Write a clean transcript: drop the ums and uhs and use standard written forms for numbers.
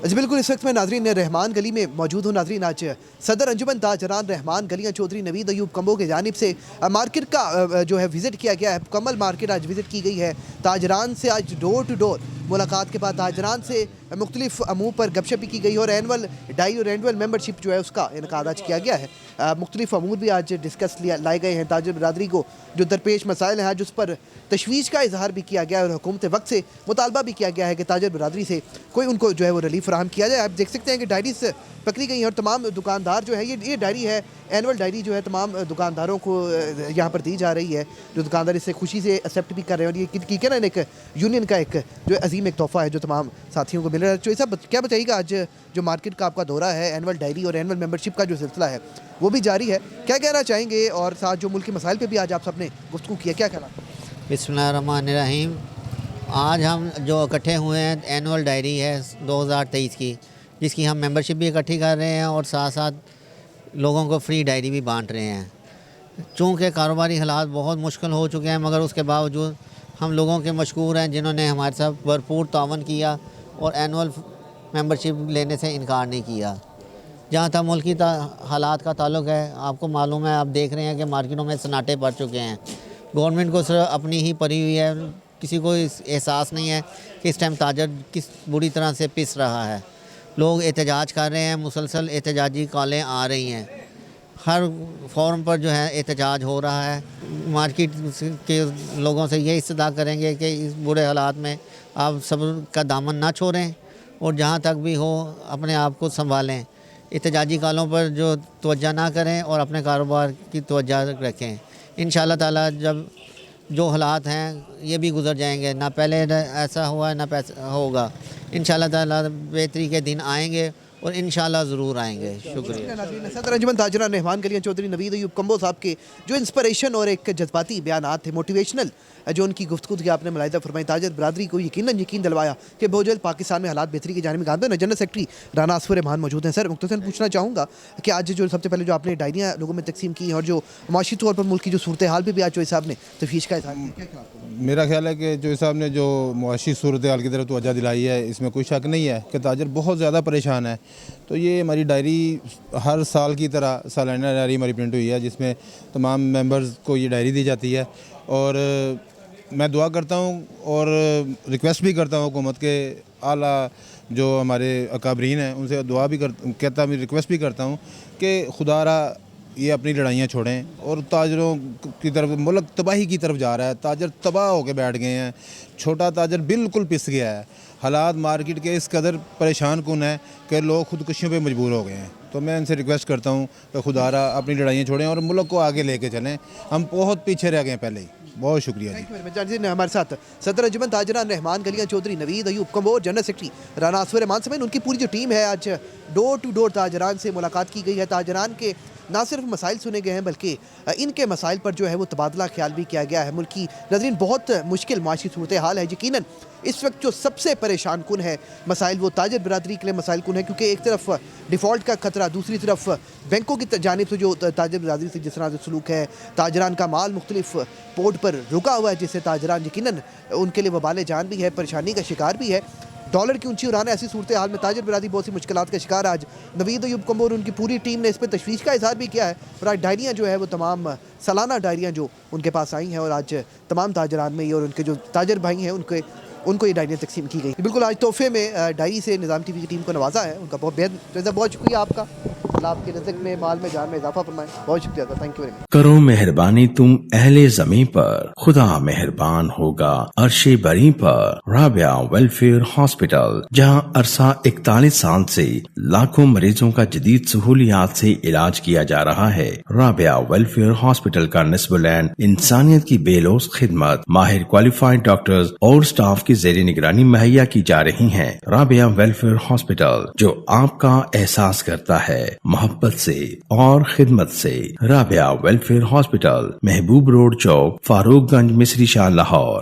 जी बिल्कुल, इस वक्त मैं नाजरीन रहमान गली में मौजूद हूँ। नाजरीन, आज सदर अंजुमन ताजरान रहमान गलियाँ चौधरी नवीद अयूब कम्बो की जानिब से मार्केट का जो है विज़िट किया गया है। मुकम्मल मार्केट आज विज़िट की गई है। ताजरान से आज डोर टू डोर मुलाकात के बाद ताजरान से मुख्तलिफ अमूर पर गपशप भी की गई और एनअल डाई और एनअल मेंबरशिप जो है उसका इनकाद आज किया गया है। मुख्तलिफ अमूर भी आज डिस्कस लाए गए हैं। ताजर बरादरी को जो दरपेश मसाइल हैं आज उस पर तशवीश का इजहार भी किया गया है और हुकूमत वक्त से मुतालबा भी किया गया है कि ताजर बरादरी से कोई उनको जो है वो रिलीफ फराहम किया जाए। आप देख सकते हैं कि डायरीज पकड़ी गई हैं और तमाम दुकानदार जो है ये डायरी है, एनुअल डायरी जो है तमाम दुकानदारों को यहाँ पर दी जा रही है, जो दुकानदार इसे खुशी से एक्सेप्ट भी कर रहे हैं। और ये कहना है एक यूनियन का एक जो अजीम एक तोहफ़ा है जो तमाम साथियों को मिल रहा है। तो सब क्या बताइएगा, आज जो मार्केट का आपका दौरा है, एनुअल डायरी और एनुअल मेंबरशिप का जो सिलसिला है वो भी जारी है, क्या कहना चाहेंगे? और साथ जो मुल्क के मसाइल पर भी आज आप सबने गुफ्तगू किया, क्या कहना? बिस्मिल्लाहिर्रहमानिर्रहीम। आज हम जो इकट्ठे हुए हैं, एनुअल डायरी है 2023 की, जिसकी हम मेंबरशिप भी इकट्ठी कर रहे हैं और साथ साथ लोगों को फ्री डायरी भी बांट रहे हैं। चूँकि कारोबारी हालात बहुत मुश्किल हो चुके हैं, मगर उसके बावजूद हम लोगों के मशकूर हैं जिन्होंने हमारे साथ भरपूर तावन किया और एनुअल मेंबरशिप लेने से इनकार नहीं किया। जहाँ तक मुल्की हालात का ताल्लुक है, आपको मालूम है, आप देख रहे हैं कि मार्केटों में सन्नाटे पड़ चुके हैं। गवर्नमेंट को सिर्फ अपनी ही पड़ी हुई है, किसी को एहसास नहीं है कि इस टाइम ताजर किस बुरी तरह से पिस रहा है। लोग एहतजाज कर रहे हैं, मुसलसल एहतजाजी कॉलें आ रही हैं, हर फॉर्म पर जो है एहतजाज हो रहा है। मार्केट के लोगों से ये इस्तदा करेंगे कि इस बुरे हालात में आप सब्र का दामन ना छोड़ें और जहाँ तक भी हो अपने आप को संभालें, एहतजाजी कॉलों पर जो तवज्जो ना करें और अपने कारोबार की तवज्जो रखें। इंशाअल्लाह ताला जब जो हालात हैं ये भी गुजर जाएंगे, ना पहले ऐसा हुआ है ना होगा। इंशाअल्लाह ताला बेहतरी के दिन आएंगे और इंशाअल्लाह ज़रूर आएंगे। शुक्रिया। सदर अंजुमन ताजरान रहमान गलियाँ चौधरी नवीद अयूब कम्बो साहब के जो इंस्पिरेशन और एक जज्बाती बयानात थे, मोटिवेशनल जो उनकी गुफ्तगू की आपने मुलाहिदा फरमाई, ताजर बरादरी को यकीन दिलवाया कि बहुत जल्द पाकिस्तान में हालात बेहतरी की जानिब गामज़न है। जनरल सेक्रेटरी राना असफर रहमान मौजूद हैं। सर, मुख्तसर पूछना चाहूँगा कि आज जो सबसे पहले जो आपने डायरियाँ लोगों में तकसीम की और जो माशी तौर पर मुल्क की जो सूरत हाल पर भी आज जो साहब ने तफवीश का इज़हार किया, मेरा ख्याल है कि जो साहब ने जो मुआशी सूरत हाल की तरफ तवज्जो दिलाई है, इसमें कोई शक नहीं है कि ताजर बहुत ज़्यादा परेशान है। तो ये हमारी डायरी हर साल की तरह सालाना डायरी हमारी प्रिंट हुई है, जिसमें तमाम मेंबर्स को ये डायरी दी जाती है। और मैं दुआ करता हूँ और रिक्वेस्ट भी करता हूँ हुकूमत के आला जो हमारे अकाबरीन हैं उनसे दुआ भी रिक्वेस्ट भी करता हूँ कि खुदारा ये अपनी लड़ाइयाँ छोड़ें और ताजरों की तरफ, मुल्क तबाही की तरफ जा रहा है, ताजर तबाह होकर बैठ गए हैं, छोटा ताजर बिल्कुल पिस गया है। हालात मार्केट के इस कदर परेशान कुन है कि लोग खुदकुशियों पे मजबूर हो गए हैं। तो मैं इनसे रिक्वेस्ट करता हूँ कि खुदारा अपनी लड़ाइयाँ छोड़ें और मुल्क को आगे लेके चलें। हम बहुत पीछे रह गए पहले ही। बहुत शुक्रिया जी। हमारे साथ सदर अंजुमन ताजरान रहमान गलियाँ चौधरी नवीद अयूब कम्बो, जनरल सेक्रेटरी राना असफर रहमान समेत उनकी पूरी जो टीम है, आज डोर टू डोर ताजरान से मुलाकात की गई है। ताजरान के ना सिर्फ मसाइल सुने गए हैं बल्कि इनके मसाइल पर जो है वो तबादला ख्याल भी किया गया है। मुल्क की नज़रीन बहुत मुश्किल माशी सूरत हाल है। यकीनन इस वक्त जो सबसे परेशान कुन है मसाइल वो ताजर बरादरी के लिए मसाइल कुन है, क्योंकि एक तरफ डिफ़ॉल्ट का खतरा, दूसरी तरफ बैंकों की जानिब से जो ताजर बरादरी से जिस तरह से सलूक है, ताजरान का माल मुख्तलिफ पोर्ट पर रुका हुआ है जिससे ताजरान यकीनन उनके लिए वबाल जान भी है, परेशानी का शिकार भी है। डॉलर की ऊंची उड़ान, ऐसी सूरत हाल में ताजर बरादरी बहुत सी मुश्किलात का शिकार। आज नवीद अयूब कम्बो और उनकी पूरी टीम ने इस पर तशवीश का इजहार भी किया है और आज डायरियाँ जो है वो तमाम सालाना डायरियाँ जो उनके पास आई हैं और आज तमाम ताजरान में ये और उनके जो ताजर भाई हैं उनको ये डायरियाँ तकसीम की गई। बिल्कुल, आज तोहफे में डायरी से निज़ाम टीवी की टीम को नवाजा है, उनका बहुत शुक्रिया आपका। आपके रिज़्क़ में, माल में, जान में इजाफा फरमाएं। बहुत शुक्रिया, थैंक यू वेरी मच। करो मेहरबानी तुम अहले ज़मीं पर, खुदा मेहरबान होगा अर्शे बरी पर। राबिया वेलफेयर हॉस्पिटल, जहां अरसा 41 साल से लाखों मरीजों का जदीद सहूलियात से इलाज किया जा रहा है। राबिया वेलफेयर हॉस्पिटल का निस्बुलैन इंसानियत की बेलोस खिदमत, माहिर क्वालिफाइड डॉक्टर्स और स्टाफ की ज़ेरे निगरानी मुहैया की जा रही है। राबिया वेलफेयर हॉस्पिटल जो आपका एहसास करता है मोहब्बत से और खिदमत से। राबिया वेलफेयर हॉस्पिटल, महबूब रोड चौक, फारूकगंज, मिस्री शाह, लाहौर।